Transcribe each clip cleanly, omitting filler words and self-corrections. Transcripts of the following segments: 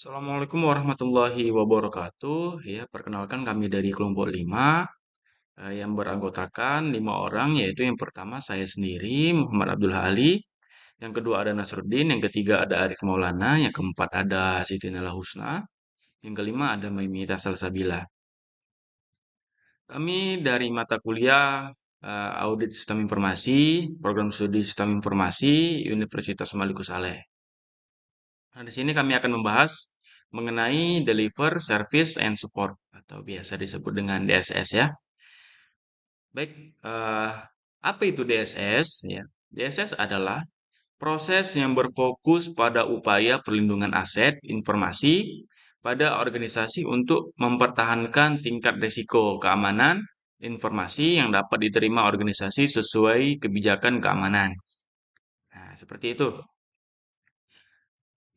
Assalamualaikum warahmatullahi wabarakatuh. Ya, perkenalkan kami dari kelompok 5 yang beranggotakan 5 orang, yaitu yang pertama saya sendiri, Muhammad Abdul Ali, yang kedua ada Nasruddin, yang ketiga ada Arif Maulana, yang keempat ada Siti Nala Husna, yang kelima ada Maimita Salsabila. Kami dari mata kuliah Audit Sistem Informasi, Program Studi Sistem Informasi, Universitas Maliku Saleh. Nah, di sini kami akan membahas mengenai Deliver Service and Support atau biasa disebut dengan DSS ya. Baik, apa itu DSS ya? DSS adalah proses yang berfokus pada upaya perlindungan aset informasi pada organisasi untuk mempertahankan tingkat risiko keamanan informasi yang dapat diterima organisasi sesuai kebijakan keamanan. Nah, seperti itu.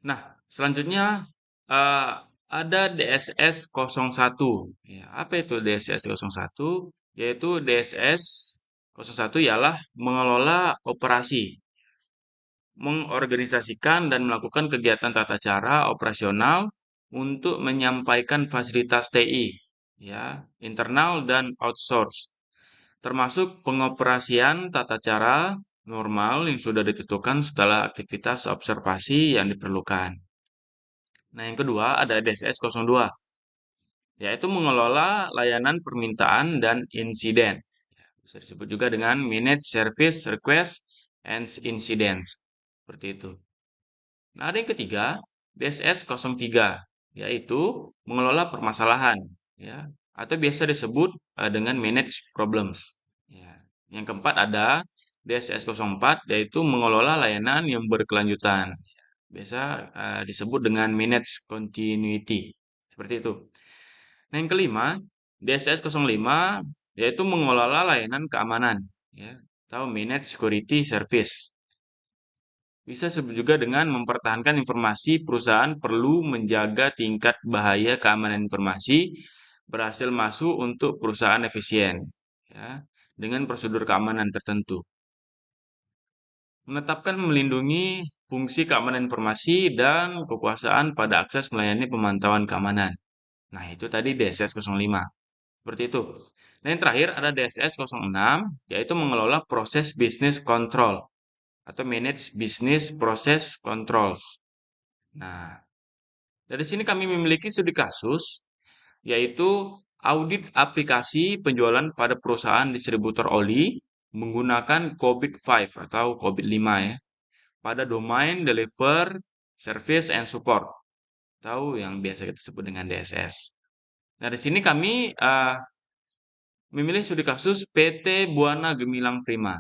Nah, selanjutnya eh, ada DSS 01. Ya, apa itu DSS 01? Yaitu DSS 01 ialah mengelola operasi, mengorganisasikan dan melakukan kegiatan tata cara operasional untuk menyampaikan fasilitas TI, ya, internal dan outsource, termasuk pengoperasian tata cara normal yang sudah ditentukan setelah aktivitas observasi yang diperlukan. Nah, yang kedua ada DSS 02, yaitu mengelola layanan permintaan dan insiden. Bisa disebut juga dengan Manage Service Request and Incidents. Seperti itu. Nah, ada yang ketiga, DSS 03, yaitu mengelola permasalahan, ya, atau biasa disebut dengan Manage Problems. Ya. Yang keempat ada DSS 04, yaitu mengelola layanan yang berkelanjutan. Biasa disebut dengan Manage Continuity. Seperti itu. Nah, yang kelima, DSS 05 yaitu mengelola layanan keamanan, ya, atau Manage Security Service. Bisa disebut juga dengan mempertahankan informasi perusahaan perlu menjaga tingkat bahaya keamanan informasi berhasil masuk untuk perusahaan efisien, ya, dengan prosedur keamanan tertentu. Menetapkan melindungi fungsi keamanan informasi dan kekuasaan pada akses melayani pemantauan keamanan. Nah, itu tadi DSS 05. Seperti itu. Nah, yang terakhir ada DSS 06, yaitu mengelola proses bisnis control atau manage business process controls. Nah, dari sini kami memiliki studi kasus, yaitu audit aplikasi penjualan pada perusahaan distributor oli menggunakan COVID-5 atau COVID-5 ya, pada domain deliver, service, and support, atau yang biasa kita sebut dengan DSS. Nah, di sini kami memilih studi kasus PT Buana Gemilang Prima.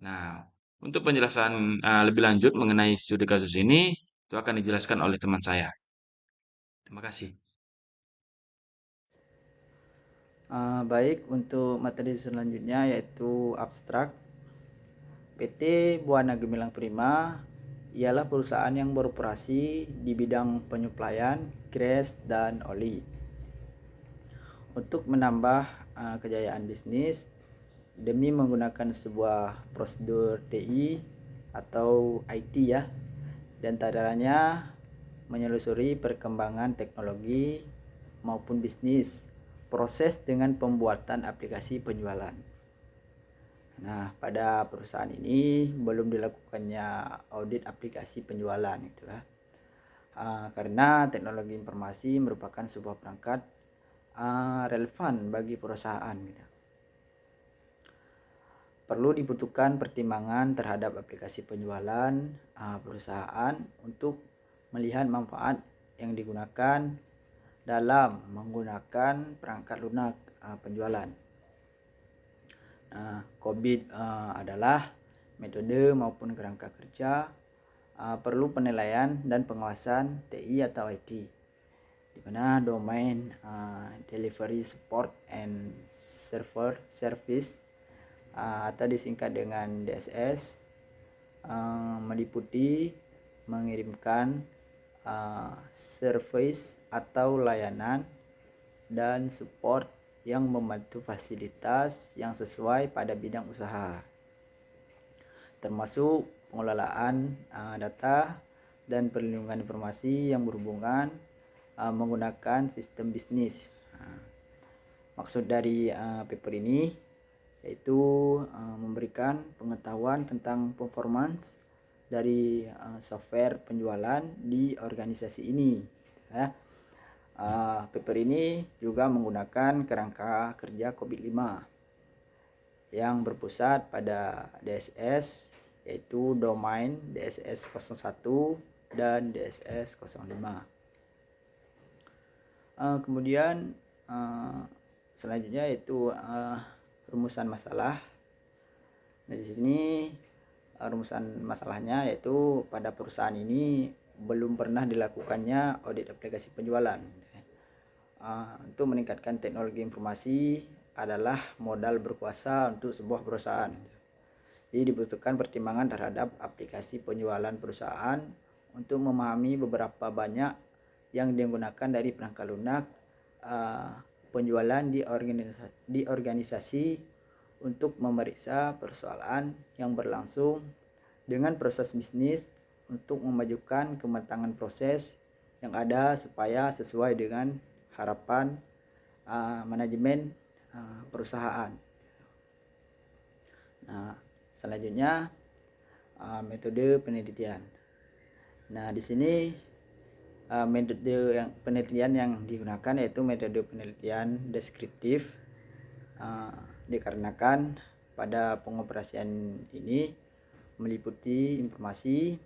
Nah, untuk penjelasan lebih lanjut mengenai studi kasus ini, itu akan dijelaskan oleh teman saya. Terima kasih. Baik, untuk materi selanjutnya yaitu abstrak. PT Buana Gemilang Prima ialah perusahaan yang beroperasi di bidang penyuplaian gas dan oli. Untuk menambah kejayaan bisnis demi menggunakan sebuah prosedur TI atau IT ya, dan antaranya menelusuri perkembangan teknologi maupun bisnis proses dengan pembuatan aplikasi penjualan. Nah, pada perusahaan ini belum dilakukannya audit aplikasi penjualan itu ya. Karena teknologi informasi merupakan sebuah perangkat relevan bagi perusahaan gitu. Perlu dibutuhkan pertimbangan terhadap aplikasi penjualan perusahaan untuk melihat manfaat yang digunakan dalam menggunakan perangkat lunak penjualan. COVID adalah metode maupun kerangka kerja perlu penilaian dan pengawasan TI atau IT, di mana domain delivery support and server service atau disingkat dengan DSS meliputi mengirimkan service atau layanan dan support yang membantu fasilitas yang sesuai pada bidang usaha, termasuk pengelolaan data, dan perlindungan informasi yang berhubungan menggunakan sistem bisnis. Maksud dari paper ini yaitu memberikan pengetahuan tentang performance dari software penjualan di organisasi ini. Paper ini juga menggunakan kerangka kerja COVID-5 yang berpusat pada DSS, yaitu domain DSS 01 dan DSS 05. Kemudian selanjutnya yaitu rumusan masalah. Nah, di sini rumusan masalahnya yaitu pada perusahaan ini belum pernah dilakukannya audit aplikasi penjualan. Untuk meningkatkan teknologi informasi adalah modal berkuasa untuk sebuah perusahaan. Jadi dibutuhkan pertimbangan terhadap aplikasi penjualan perusahaan untuk memahami beberapa banyak yang digunakan dari perangkat lunak penjualan di organisasi untuk memeriksa persoalan yang berlangsung dengan proses bisnis untuk memajukan kematangan proses yang ada supaya sesuai dengan harapan manajemen perusahaan. Nah, selanjutnya metode penelitian. Nah, di sini metode penelitian yang digunakan yaitu metode penelitian deskriptif, dikarenakan pada pengoperasian ini meliputi informasi,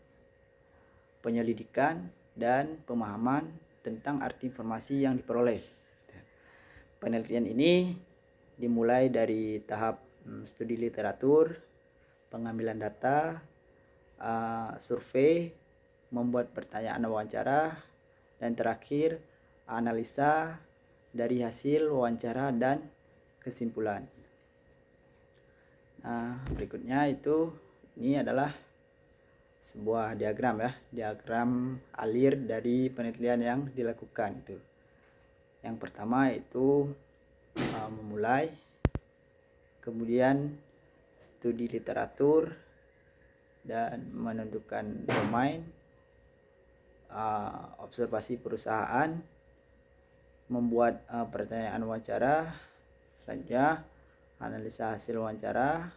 penyelidikan, dan pemahaman tentang arti informasi yang diperoleh. Penelitian ini dimulai dari tahap studi literatur, pengambilan data, survei, membuat pertanyaan wawancara, dan terakhir analisa dari hasil wawancara dan kesimpulan. Nah, berikutnya ini adalah sebuah diagram diagram alir dari penelitian yang dilakukan itu. Yang pertama itu memulai, kemudian studi literatur dan menentukan domain, observasi perusahaan, membuat pertanyaan wawancara, selanjutnya analisa hasil wawancara,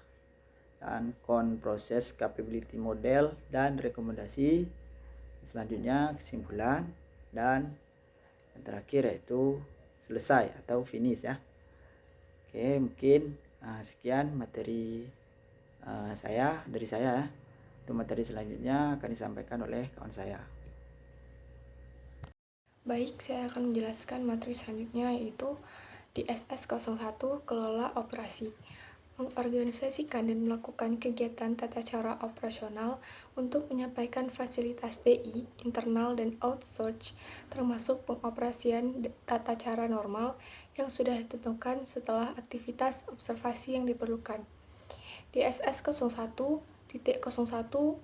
dan proses capability model dan rekomendasi, selanjutnya kesimpulan, dan yang terakhir yaitu selesai atau finish ya. Oke, mungkin sekian materi dari saya. Untuk materi selanjutnya akan disampaikan oleh kawan saya. Baik, saya akan menjelaskan materi selanjutnya yaitu DSS 01 Kelola Operasi. Mengorganisasikan dan melakukan kegiatan tata cara operasional untuk menyampaikan fasilitas TI, internal dan outsource, termasuk pengoperasian tata cara normal yang sudah ditentukan setelah aktivitas observasi yang diperlukan. DSS 01.01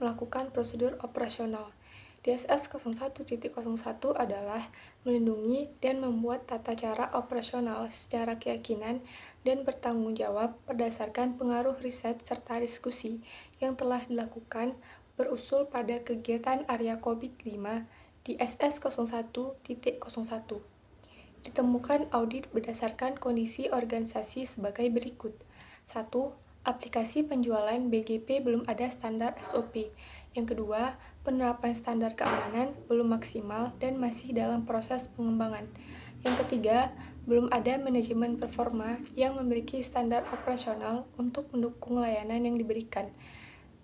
melakukan prosedur operasional. DSS 01.01 adalah melindungi dan membuat tata cara operasional secara keyakinan dan bertanggung jawab berdasarkan pengaruh riset serta diskusi yang telah dilakukan berusul pada kegiatan area COVID-5 DSS 01.01. Ditemukan audit berdasarkan kondisi organisasi sebagai berikut. 1. Aplikasi penjualan BGP belum ada standar SOP. Yang kedua, penerapan standar keamanan belum maksimal dan masih dalam proses pengembangan. Yang ketiga, belum ada manajemen performa yang memiliki standar operasional untuk mendukung layanan yang diberikan.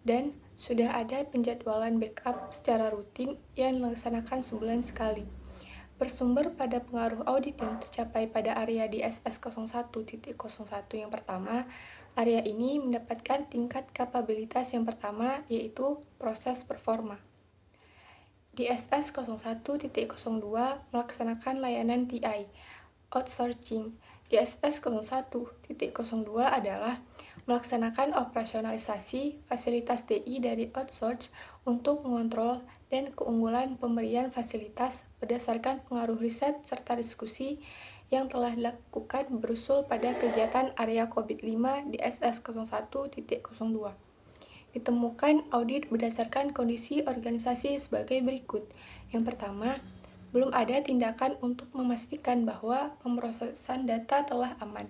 Dan sudah ada penjadwalan backup secara rutin yang dilaksanakan sebulan sekali. Bersumber pada pengaruh audit yang tercapai pada area DSS 01.01 yang pertama, area ini mendapatkan tingkat kapabilitas yang pertama, yaitu proses performa. DSS 01.02 melaksanakan layanan TI, outsourcing. DSS 01.02 adalah melaksanakan operasionalisasi fasilitas TI dari outsource untuk mengontrol dan keunggulan pemberian fasilitas berdasarkan pengaruh riset serta diskusi yang telah dilakukan berusul pada kegiatan area COVID-5 DSS 01.02. ditemukan audit berdasarkan kondisi organisasi sebagai berikut. Yang pertama, belum ada tindakan untuk memastikan bahwa pemrosesan data telah aman,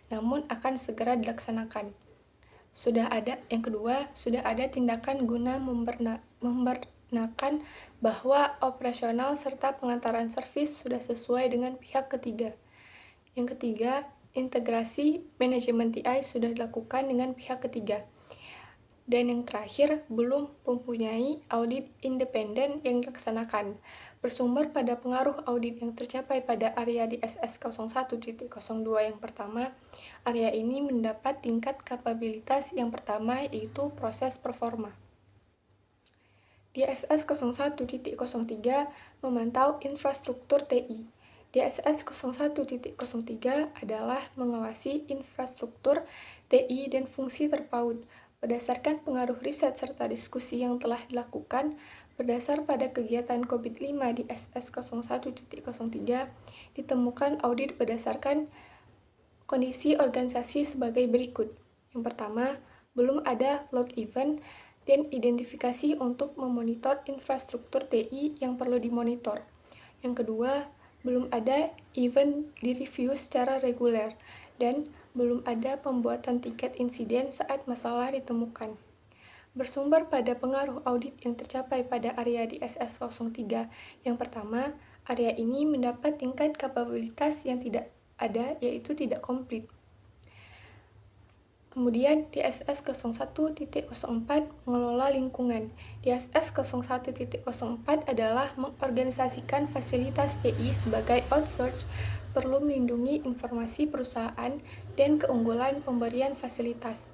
namun akan segera dilaksanakan. Yang kedua, sudah ada tindakan guna membenarkan bahwa operasional serta pengantaran servis sudah sesuai dengan pihak ketiga. Yang ketiga, integrasi manajemen TI sudah dilakukan dengan pihak ketiga. Dan yang terakhir, belum mempunyai audit independen yang dilaksanakan. Bersumber pada pengaruh audit yang tercapai pada area di SS01.02 yang pertama, area ini mendapat tingkat kapabilitas yang pertama yaitu proses performa. Di SS01.03 memantau infrastruktur TI. Di SS01.03 adalah mengawasi infrastruktur TI dan fungsi terpaut. Berdasarkan pengaruh riset serta diskusi yang telah dilakukan, berdasar pada kegiatan COVID-5 di SS01.03, ditemukan audit berdasarkan kondisi organisasi sebagai berikut. Yang pertama, belum ada log event dan identifikasi untuk memonitor infrastruktur TI yang perlu dimonitor. Yang kedua, belum ada event direview secara reguler dan belum ada pembuatan tiket insiden saat masalah ditemukan. Bersumber pada pengaruh audit yang tercapai pada area di SS03 yang pertama, area ini mendapat tingkat kapabilitas yang tidak ada, yaitu tidak komplit. Kemudian di SS01.04 mengelola lingkungan. Di SS01.04 adalah mengorganisasikan fasilitas TI sebagai outsource, perlu melindungi informasi perusahaan dan keunggulan pemberian fasilitas.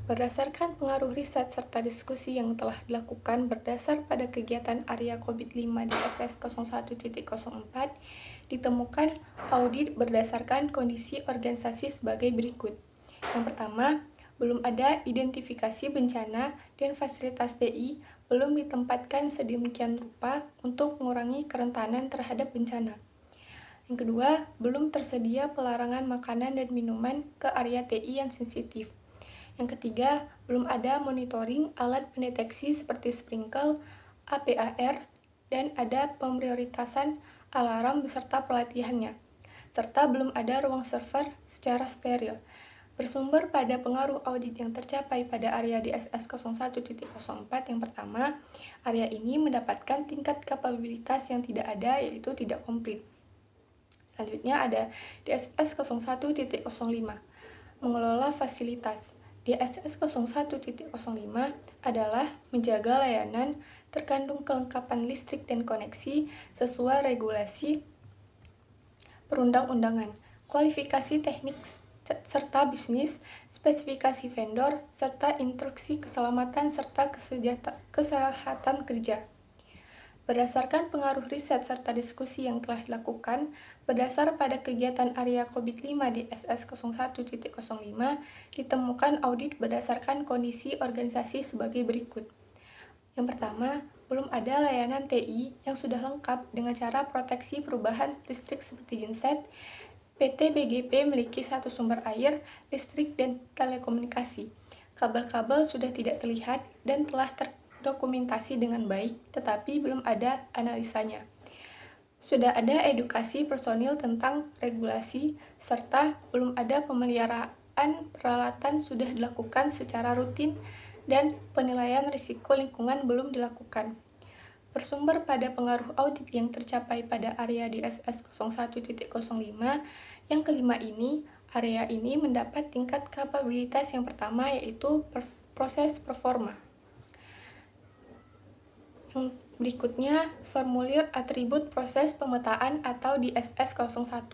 Berdasarkan pengaruh riset serta diskusi yang telah dilakukan berdasar pada kegiatan area COVID-5 di SS01.04, ditemukan audit berdasarkan kondisi organisasi sebagai berikut. Yang pertama, belum ada identifikasi bencana dan fasilitas TI belum ditempatkan sedemikian rupa untuk mengurangi kerentanan terhadap bencana. Yang kedua, belum tersedia pelarangan makanan dan minuman ke area TI yang sensitif. Yang ketiga, belum ada monitoring alat pendeteksi seperti sprinkle, APAR, dan ada pemprioritasan alarm beserta pelatihannya, serta belum ada ruang server secara steril. Bersumber pada pengaruh audit yang tercapai pada area di SS01.04 yang pertama, area ini mendapatkan tingkat kapabilitas yang tidak ada, yaitu tidak komplit. Selanjutnya ada di SS01.05, mengelola fasilitas. Di SS01.05 adalah menjaga layanan terkandung kelengkapan listrik dan koneksi sesuai regulasi perundang-undangan, kualifikasi teknik serta bisnis, spesifikasi vendor, serta instruksi keselamatan serta kesehatan kerja. Berdasarkan pengaruh riset serta diskusi yang telah dilakukan, berdasar pada kegiatan area COVID-5 di SS01.05, ditemukan audit berdasarkan kondisi organisasi sebagai berikut. Yang pertama, belum ada layanan TI yang sudah lengkap dengan cara proteksi perubahan listrik seperti genset. PT BGP memiliki satu sumber air, listrik, dan telekomunikasi. Kabel-kabel sudah tidak terlihat dan telah terdokumentasi dengan baik, tetapi belum ada analisanya. Sudah ada edukasi personil tentang regulasi, serta belum ada pemeliharaan peralatan sudah dilakukan secara rutin dan penilaian risiko lingkungan belum dilakukan. Bersumber pada pengaruh audit yang tercapai pada area di SS01.05, yang kelima ini, area ini mendapat tingkat kapabilitas yang pertama yaitu proses performa. Yang berikutnya, formulir atribut proses pemetaan atau di SS01.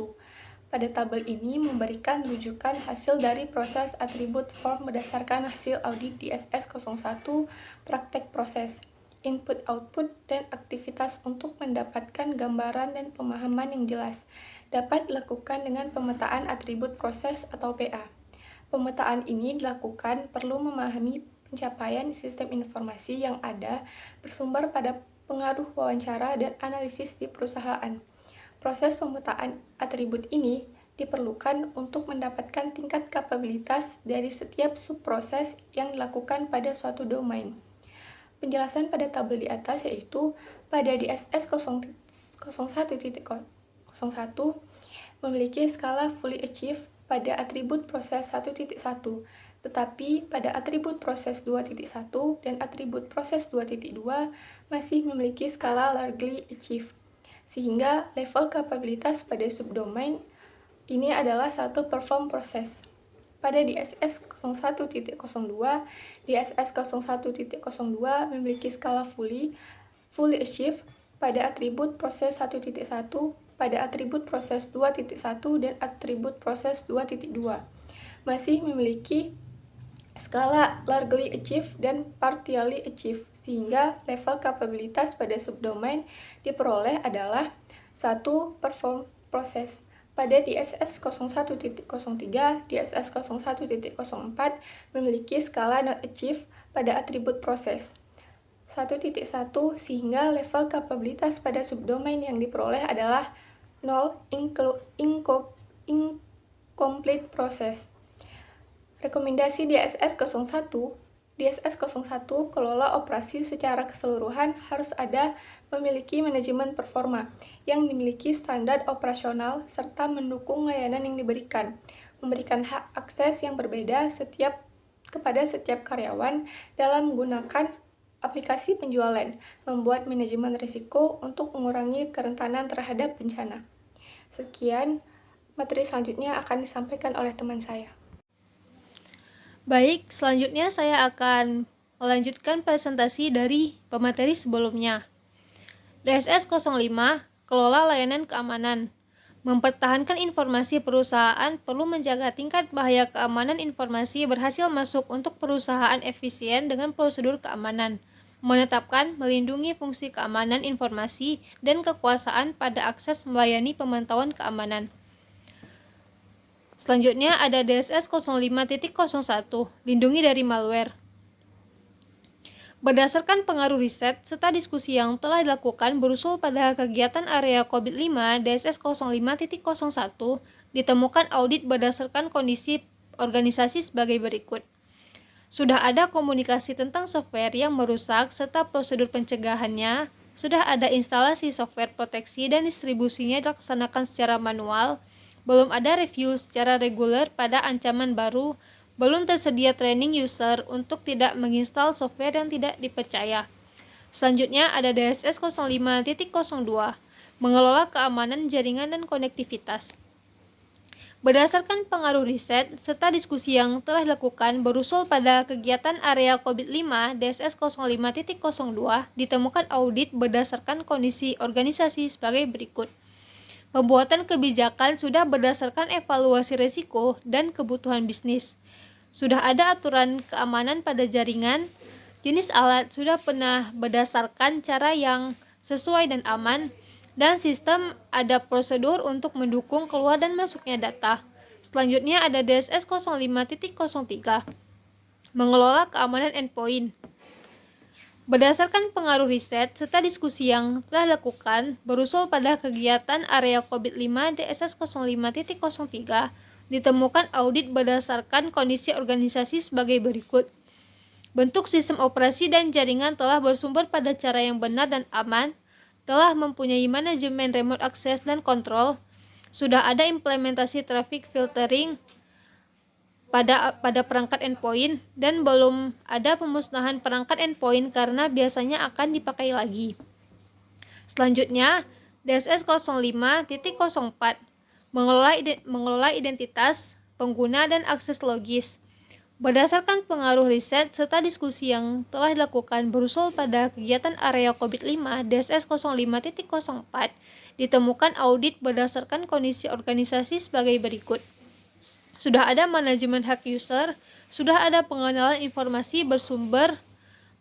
Pada tabel ini memberikan rujukan hasil dari proses atribut form berdasarkan hasil audit di SS01, praktek proses, input-output, dan aktivitas untuk mendapatkan gambaran dan pemahaman yang jelas. Dapat dilakukan dengan pemetaan atribut proses atau PA. Pemetaan ini dilakukan perlu memahami pencapaian sistem informasi yang ada bersumber pada pengaruh wawancara dan analisis di perusahaan. Proses pemetaan atribut ini diperlukan untuk mendapatkan tingkat kapabilitas dari setiap subproses yang dilakukan pada suatu domain. Penjelasan pada tabel di atas yaitu pada DSS 01.01 memiliki skala fully achieved pada atribut proses 1.1, tetapi pada atribut proses 2.1 dan atribut proses 2.2 masih memiliki skala largely achieved, sehingga level kapabilitas pada subdomain ini adalah satu perform proses. Pada DSS 01.02, DSS 01.02 memiliki skala fully achieved pada atribut proses 1.1, pada atribut proses 2.1 dan atribut proses 2.2. Masih memiliki skala largely achieved dan partially achieved, sehingga level kapabilitas pada subdomain diperoleh adalah 1 perform proses. Pada DSS 01.03, DSS 01.04 memiliki skala not achieved pada atribut proses 1.1, sehingga level kapabilitas pada subdomain yang diperoleh adalah 0 incomplete process. Rekomendasi DSS 01, DSS 01 kelola operasi secara keseluruhan harus ada memiliki manajemen performa yang dimiliki standar operasional serta mendukung layanan yang diberikan, memberikan hak akses yang berbeda kepada setiap karyawan dalam menggunakan aplikasi penjualan, membuat manajemen risiko untuk mengurangi kerentanan terhadap bencana. Sekian, materi selanjutnya akan disampaikan oleh teman saya. Baik, selanjutnya saya akan melanjutkan presentasi dari pemateri sebelumnya. DSS 05, kelola layanan keamanan. Mempertahankan informasi perusahaan perlu menjaga tingkat bahaya keamanan informasi berhasil masuk untuk perusahaan efisien dengan prosedur keamanan. Menetapkan, melindungi fungsi keamanan informasi dan kekuasaan pada akses melayani pemantauan keamanan. Selanjutnya ada DSS 05.01, lindungi dari malware. Berdasarkan pengaruh riset serta diskusi yang telah dilakukan berusul pada kegiatan area COVID-5 DSS 05.01, ditemukan audit berdasarkan kondisi organisasi sebagai berikut. Sudah ada komunikasi tentang software yang merusak serta prosedur pencegahannya, sudah ada instalasi software proteksi dan distribusinya dilaksanakan secara manual, belum ada review secara reguler pada ancaman baru, belum tersedia training user untuk tidak menginstal software yang tidak dipercaya. Selanjutnya ada DSS 05.02, mengelola keamanan jaringan dan konektivitas. Berdasarkan pengaruh riset serta diskusi yang telah dilakukan berusul pada kegiatan area COVID-5 DSS 05.02, ditemukan audit berdasarkan kondisi organisasi sebagai berikut. Pembuatan kebijakan sudah berdasarkan evaluasi risiko dan kebutuhan bisnis. Sudah ada aturan keamanan pada jaringan, jenis alat sudah pernah berdasarkan cara yang sesuai dan aman, dan sistem ada prosedur untuk mendukung keluar dan masuknya data. Selanjutnya ada DSS 05.03, mengelola keamanan endpoint. Berdasarkan pengaruh riset serta diskusi yang telah dilakukan berusul pada kegiatan area COVID-5 DSS 05.03, ditemukan audit berdasarkan kondisi organisasi sebagai berikut. Bentuk sistem operasi dan jaringan telah bersumber pada cara yang benar dan aman, telah mempunyai manajemen remote access dan kontrol, sudah ada implementasi traffic filtering pada perangkat endpoint, dan belum ada pemusnahan perangkat endpoint karena biasanya akan dipakai lagi. Selanjutnya, DSS 05.04, mengelola identitas, pengguna, dan akses logis. Berdasarkan pengaruh riset serta diskusi yang telah dilakukan berusul pada kegiatan area COVID-5 DSS 05.04, ditemukan audit berdasarkan kondisi organisasi sebagai berikut. Sudah ada manajemen hak user, sudah ada pengenalan informasi bersumber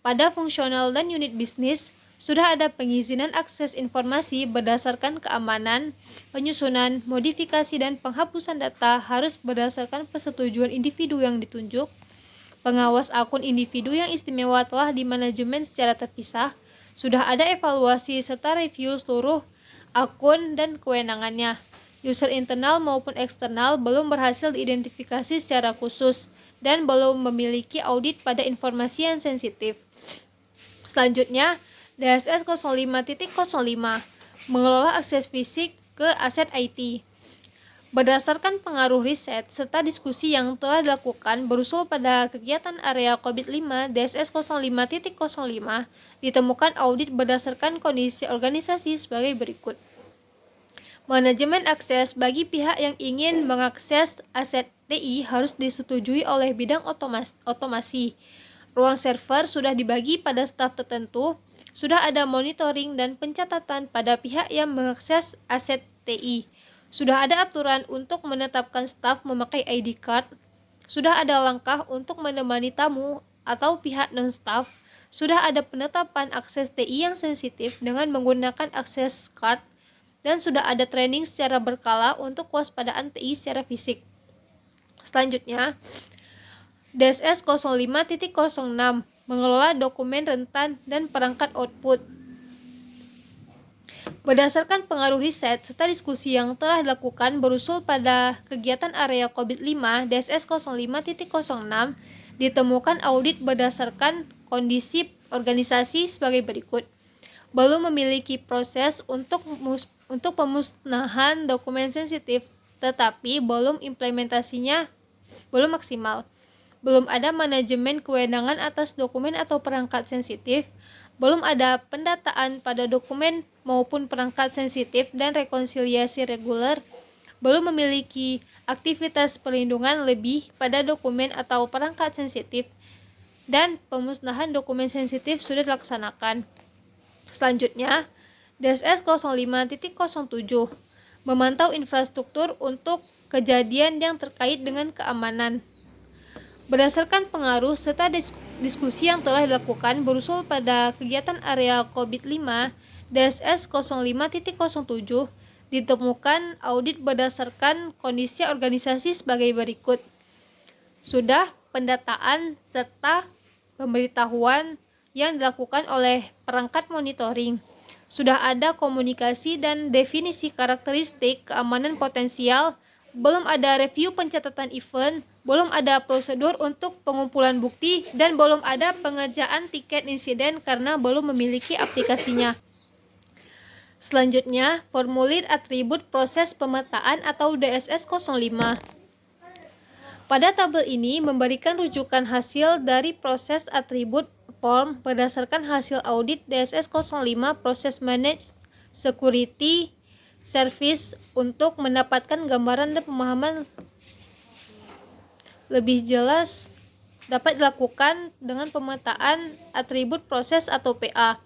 pada fungsional dan unit bisnis, sudah ada pengizinan akses informasi berdasarkan keamanan, penyusunan, modifikasi, dan penghapusan data harus berdasarkan persetujuan individu yang ditunjuk. Pengawas akun individu yang istimewa telah dimanajemen secara terpisah, sudah ada evaluasi serta review seluruh akun dan kewenangannya. User internal maupun eksternal belum berhasil diidentifikasi secara khusus dan belum memiliki audit pada informasi yang sensitif. Selanjutnya, DSS 05.05 mengelola akses fisik ke aset IT. Berdasarkan pengaruh riset serta diskusi yang telah dilakukan berusul pada kegiatan area COVID-5 DSS 05.05 ditemukan audit berdasarkan kondisi organisasi sebagai berikut. Manajemen akses bagi pihak yang ingin mengakses aset TI harus disetujui oleh bidang otomasi. Ruang server sudah dibagi pada staf tertentu, sudah ada monitoring dan pencatatan pada pihak yang mengakses aset TI. Sudah ada aturan untuk menetapkan staf memakai ID card, sudah ada langkah untuk menemani tamu atau pihak non-staf, sudah ada penetapan akses TI yang sensitif dengan menggunakan akses card, dan sudah ada training secara berkala untuk kewaspadaan TI secara fisik. Selanjutnya, DSS 05.06 mengelola dokumen rentan dan perangkat output. Berdasarkan pengaruh riset serta diskusi yang telah dilakukan berusul pada kegiatan area COVID-5 DSS 05.06 ditemukan audit berdasarkan kondisi organisasi sebagai berikut. Belum memiliki proses untuk pemusnahan dokumen sensitif, tetapi implementasinya belum maksimal. Belum ada manajemen kewenangan atas dokumen atau perangkat sensitif, belum ada pendataan pada dokumen maupun perangkat sensitif dan rekonsiliasi reguler, belum memiliki aktivitas perlindungan lebih pada dokumen atau perangkat sensitif, dan pemusnahan dokumen sensitif sudah dilaksanakan. Selanjutnya, DSS 05.07 memantau infrastruktur untuk kejadian yang terkait dengan keamanan. Berdasarkan pengaruh serta diskusi yang telah dilakukan berusul pada kegiatan area COVID-5 DSS 05.07 ditemukan audit berdasarkan kondisi organisasi sebagai berikut. Sudah pendataan serta pemberitahuan yang dilakukan oleh perangkat monitoring. Sudah ada komunikasi dan definisi karakteristik keamanan potensial, belum ada review pencatatan event, belum ada prosedur untuk pengumpulan bukti, dan belum ada pengerjaan tiket insiden karena belum memiliki aplikasinya. Selanjutnya, formulir atribut proses pemetaan atau DSS 05. Pada tabel ini memberikan rujukan hasil dari proses atribut form berdasarkan hasil audit DSS 05 Proses Managed Security Service untuk mendapatkan gambaran dan pemahaman lebih jelas dapat dilakukan dengan pemetaan atribut proses atau PA.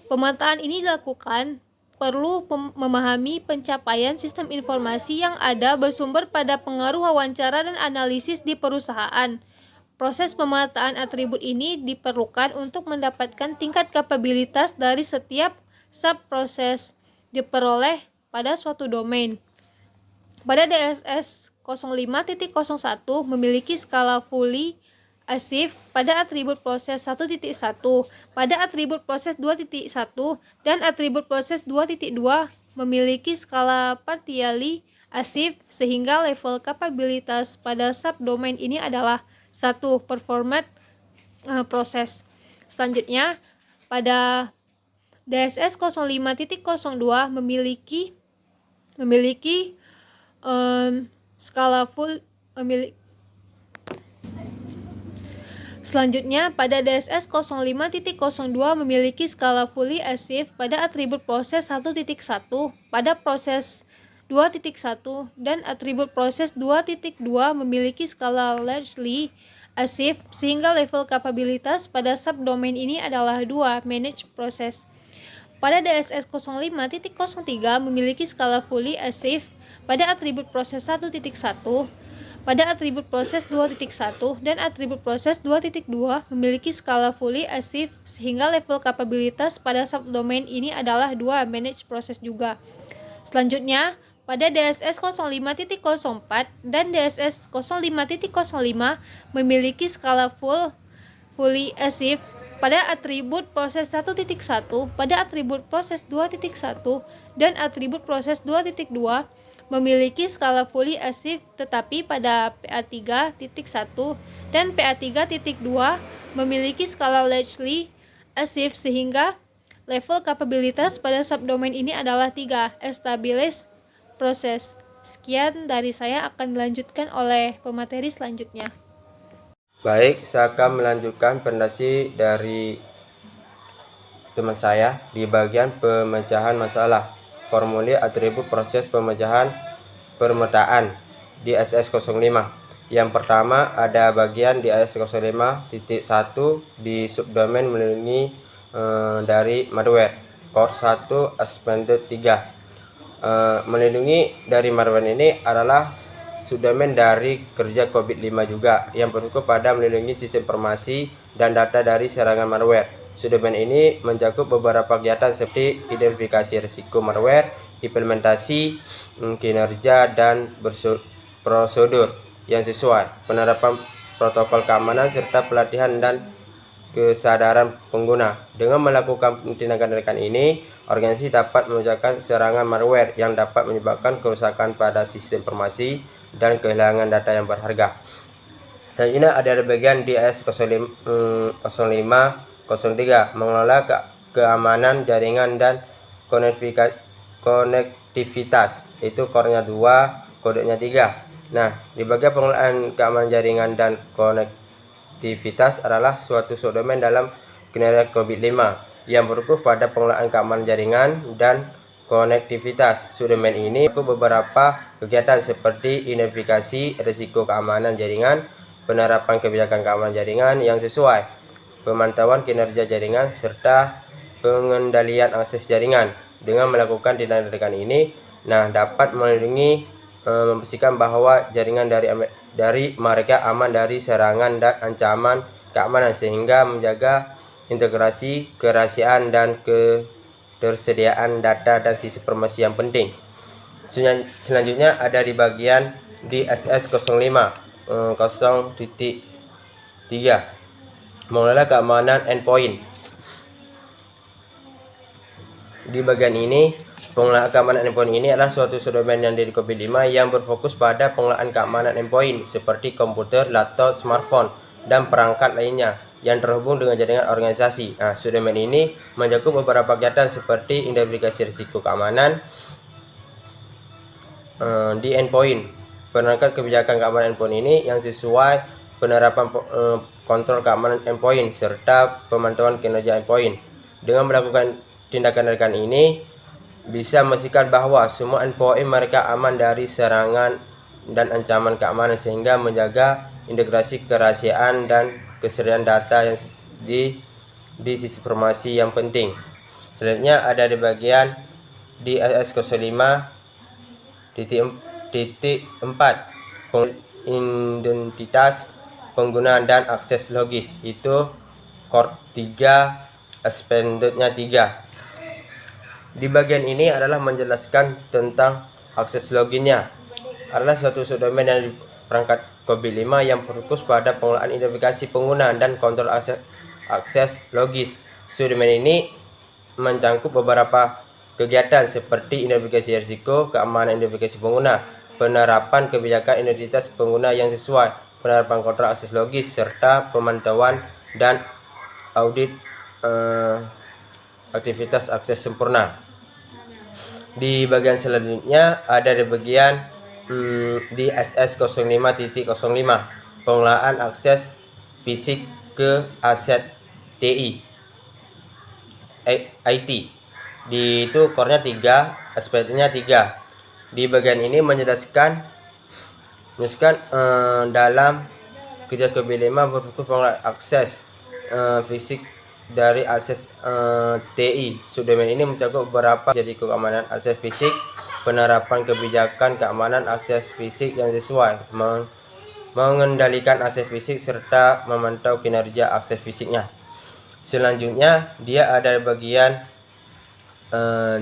Pemetaan ini dilakukan perlu memahami pencapaian sistem informasi yang ada bersumber pada pengaruh wawancara dan analisis di perusahaan. Proses pemetaan atribut ini diperlukan untuk mendapatkan tingkat kapabilitas dari setiap subproses diperoleh pada suatu domain. Pada DSS 05.01 memiliki skala fully asif pada atribut proses 1.1, pada atribut proses 2.1, dan atribut proses 2.2 memiliki skala partially asif sehingga level kapabilitas pada subdomain ini adalah 1 performance proses. Selanjutnya, pada DSS 05.02 memiliki skala full Selanjutnya, pada DSS 05.02 memiliki skala fully asif pada atribut proses 1.1, pada proses 2.1, dan atribut proses 2.2 memiliki skala largely asif sehingga level kapabilitas pada subdomain ini adalah 2 managed process. Pada DSS 05.03 memiliki skala fully asif pada atribut proses 1.1, pada atribut proses 2.1, dan atribut proses 2.2 memiliki skala fully asif sehingga level kapabilitas pada subdomain ini adalah 2 managed process juga. Selanjutnya, pada DSS 05.04 dan DSS 05.05 memiliki skala fully asif pada atribut proses 1.1, pada atribut proses 2.1, dan atribut proses 2.2 memiliki skala fully active, tetapi pada PA3.1 dan PA3.2 memiliki skala largely active, sehingga level kapabilitas pada subdomain ini adalah 3, established process. Sekian dari saya, akan dilanjutkan oleh pemateri selanjutnya. Baik, saya akan melanjutkan presentasi dari teman saya di bagian pemecahan masalah. Formulir atribut proses pemecahan permetaan di SS05. Yang pertama ada bagian di SS05.1 di subdomain melindungi dari malware core 1 expanded 3. Melindungi dari malware ini adalah subdomain dari kerja COVID-5 juga yang berfokus pada melindungi sistem informasi dan data dari serangan malware. Subdomain ini mencakup beberapa kegiatan seperti identifikasi risiko malware, implementasi kinerja dan prosedur yang sesuai, penerapan protokol keamanan serta pelatihan dan kesadaran pengguna. Dengan melakukan tindakan-tindakan ini, organisasi dapat memecahkan serangan malware yang dapat menyebabkan kerusakan pada sistem informasi dan kehilangan data yang berharga. Selanjutnya ada bagian di AS0503 mengelola keamanan jaringan dan konektivitas, itu core-nya 2, kodenya 3. Nah, di bagian pengelolaan keamanan jaringan dan konektivitas adalah suatu subdomain dalam kinerja COVID-5 yang berfokus pada pengelolaan keamanan jaringan dan konektivitas. Subdomain ini beberapa kegiatan seperti identifikasi risiko keamanan jaringan, penerapan kebijakan keamanan jaringan yang sesuai, pemantauan kinerja jaringan, serta pengendalian akses jaringan. Dengan melakukan tindakan ini, dapat melindungi, memastikan bahwa jaringan dari mereka aman dari serangan dan ancaman keamanan, sehingga menjaga integrasi, kerahasiaan, dan ketersediaan data dan sisi informasi yang penting. Selanjutnya ada di bagian di SS05 0.3 mengelola keamanan endpoint. Di bagian ini, pengelolaan keamanan endpoint ini adalah suatu subdomain yang dari COVID-5 yang berfokus pada pengelolaan keamanan endpoint seperti komputer, laptop, smartphone, dan perangkat lainnya yang terhubung dengan jaringan organisasi. Subdomain ini mencakup beberapa kegiatan seperti identifikasi risiko keamanan di endpoint, penerapan kebijakan keamanan endpoint ini yang sesuai, penerapan kontrol keamanan endpoint, serta pemantauan kinerja endpoint. Dengan melakukan tindakan-tindakan ini, bisa memastikan bahwa semua endpoint mereka aman dari serangan dan ancaman keamanan, sehingga menjaga integrasi, kerahasiaan, dan kesediaan data yang di sisi informasi yang penting. Selanjutnya ada di bagian di SS05.4 identitas penggunaan dan akses logis, itu core 3 expanded-nya 3. Di bagian ini adalah menjelaskan tentang akses loginnya. Adalah suatu subdomain yang di perangkat COVID-5 yang fokus pada pengelolaan identifikasi pengguna dan kontrol akses logis. Subdomain ini mencakup beberapa kegiatan seperti identifikasi risiko, keamanan identifikasi pengguna, penerapan kebijakan identitas pengguna yang sesuai, penerapan kontrol akses logis, serta pemantauan dan audit aktivitas akses sempurna. Di bagian selanjutnya ada di bagian di SS05.05 pengelolaan akses fisik ke aset TI IT. Di itu core-nya 3, aspeknya 3. Di bagian ini menjelaskan dalam kerja COVID-5 berfokus pengelolaan akses fisik dari akses TI. Subdomain ini mencakup beberapa risiko keamanan akses fisik, penerapan kebijakan keamanan akses fisik yang sesuai, mengendalikan akses fisik, serta memantau kinerja akses fisiknya. Selanjutnya dia ada bagian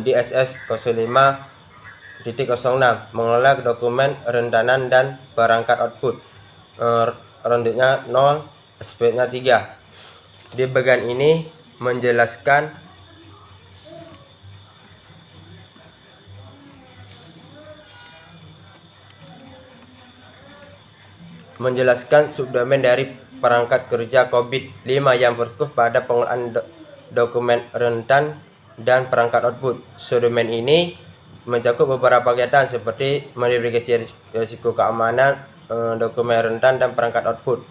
di SS05.06 mengelola dokumen rentanan dan perangkat output, ronde-nya 0, aspeknya 3. Di bagian ini menjelaskan menjelaskan subdomain dari perangkat kerja COVID-5 yang fokus pada pengolahan dokumen rentan dan perangkat output. Subdomain ini mencakup beberapa kegiatan seperti modifikasi risiko keamanan dokumen rentan dan perangkat output,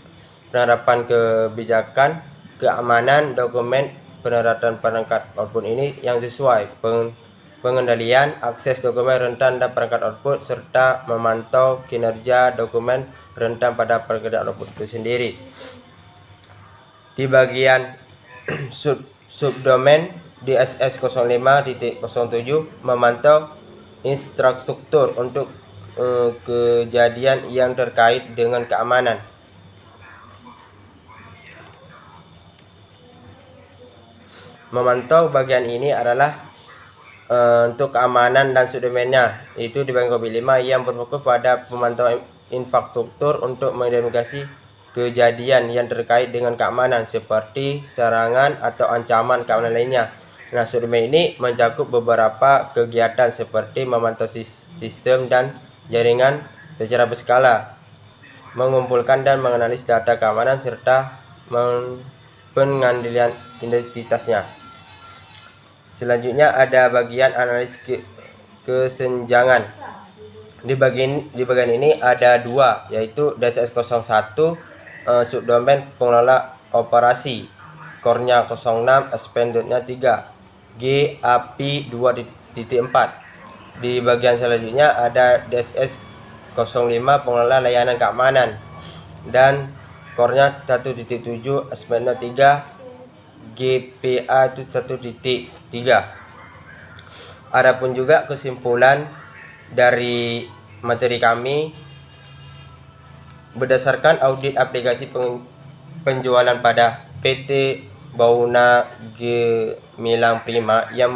penerapan kebijakan keamanan dokumen, penerapan perangkat output ini yang sesuai, pengendalian akses dokumen rentan dan perangkat output, serta memantau kinerja dokumen rentan pada perangkat output itu sendiri. Di bagian subdomain DSS 05.07 memantau infrastruktur untuk kejadian yang terkait dengan keamanan. Memantau bagian ini adalah untuk keamanan dan subdomainnya, itu di bagian COVID-5 yang berfokus pada pemantauan infrastruktur untuk mengidentifikasi kejadian yang terkait dengan keamanan seperti serangan atau ancaman keamanan lainnya. Nah, subdomain ini mencakup beberapa kegiatan seperti memantau sistem dan jaringan secara berskala, mengumpulkan dan menganalisis data keamanan, serta pengendalian identitasnya. Selanjutnya ada bagian analisis kesenjangan. Di bagian ini ada dua, yaitu DSS 01 subdomain pengelola operasi, core-nya 06, expanded-nya 3, GAP 2.4. Di bagian selanjutnya ada DSS 05 pengelola layanan keamanan dan core-nya 1.7, expanded-nya 3, GPA itu 1.3. Adapun juga kesimpulan dari materi kami berdasarkan audit aplikasi penjualan pada PT Bauna Gemilang Prima yang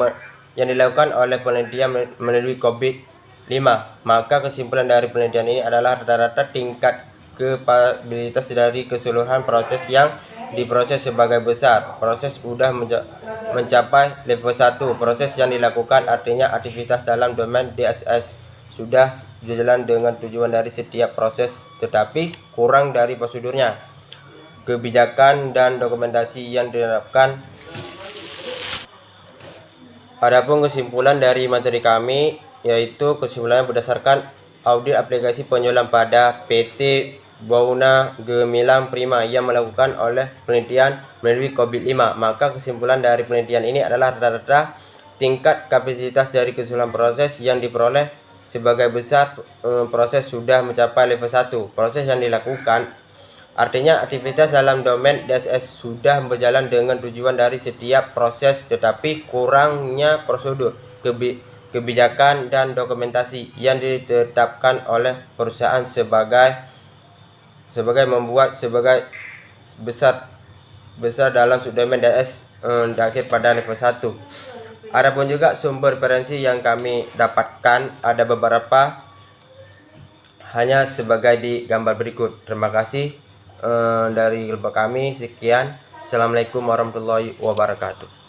dilakukan oleh penelitian melalui COVID-5, maka kesimpulan dari penelitian ini adalah rata-rata tingkat kapabilitas dari keseluruhan proses yang diproses sebagai besar. Proses sudah mencapai level 1. Proses yang dilakukan artinya aktivitas dalam domain DSS sudah berjalan dengan tujuan dari setiap proses, tetapi kurang dari prosedurnya, kebijakan dan dokumentasi yang diterapkan. Adapun kesimpulan dari materi kami, yaitu kesimpulan berdasarkan audit aplikasi penjualan pada PT Bauna Gemilang Prima yang melakukan oleh penelitian melalui COVID-5, maka kesimpulan dari penelitian ini adalah rata-rata tingkat kapasitas dari keseluruhan proses yang diperoleh sebagai besar proses sudah mencapai level 1. Proses yang dilakukan artinya aktivitas dalam domain DSS sudah berjalan dengan tujuan dari setiap proses, tetapi kurangnya prosedur, kebijakan dan dokumentasi yang ditetapkan oleh perusahaan sebagai besar dalam subdomain DSS berakhir pada level 1. Adapun juga sumber referensi yang kami dapatkan ada beberapa, hanya sebagai di gambar berikut. Terima kasih dari kelompok kami. Sekian. Assalamualaikum warahmatullahi wabarakatuh.